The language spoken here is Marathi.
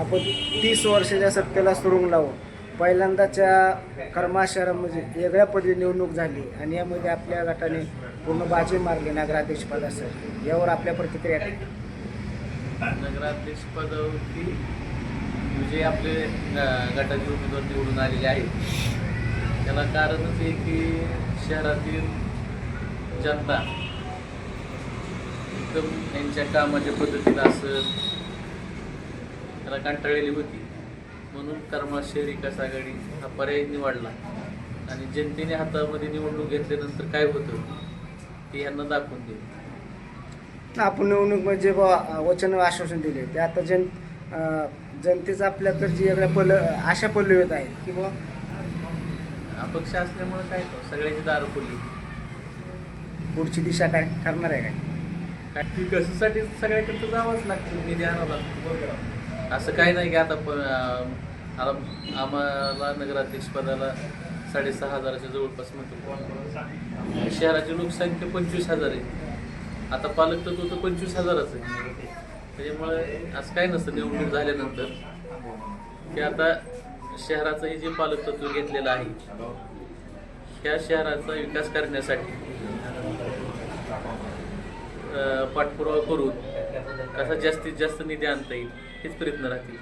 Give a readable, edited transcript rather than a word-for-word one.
आपण 30 वर्षाच्या सत्तेला सुरुंग लावून पहिल्यांदाच्या करमाळ शहरामध्ये वेगळ्या पद्धतीने निवडणूक झाली आणि यामध्ये आपल्या गटाने पूर्ण बाजी मारली नगराध्यक्षपदासाठी. यावर आपल्या प्रतिक्रिया काय? नगराध्यक्ष पदावरती जे आपले गटाचे उमेदवार निवडून आलेले आहेत त्याला कारणच आहे की शहरातील जनता एकदम यांच्या कामाच्या पद्धतीनं असं त्याला कंटाळलेली होती. म्हणून करमाळ शहर विकास आघाडी हा पर्याय निवडला आणि जनतेने हातामध्ये निवडणूक घेतल्यानंतर काय होतं ते यांना दाखवून दिलं. आपण निवडणूक म्हणजे वचन आश्वासन दिले ते आता जनतेचं आपल्याकडे जी वेगळ्या आशा पल्लवित आहेत की बुवा अपक्ष असल्यामुळे काय सगळ्याची दारं खुली. पुढची दिशा काय ठरणार आहे काय? विकासासाठी सगळ्याकडे जावंच लागतं, निधी आणावं लागतं. असं काही नाही की आता आम्हाला नगराध्यक्षपदाला 6,500च्या जवळपास म्हणतो. शहराची लोकसंख्या 25,000 आहे. आता पालक तर तो 25,000च आहे. त्याच्यामुळे असं काही नसतं निवडणूक झाल्यानंतर की आता शहराचं हे जे पालक तत्व घेतलेलं आहे ह्या शहराचा विकास करण्यासाठी पाठपुरावा करून कसा जास्तीत जास्त निधी आणता येईल हेच प्रयत्न राहतील.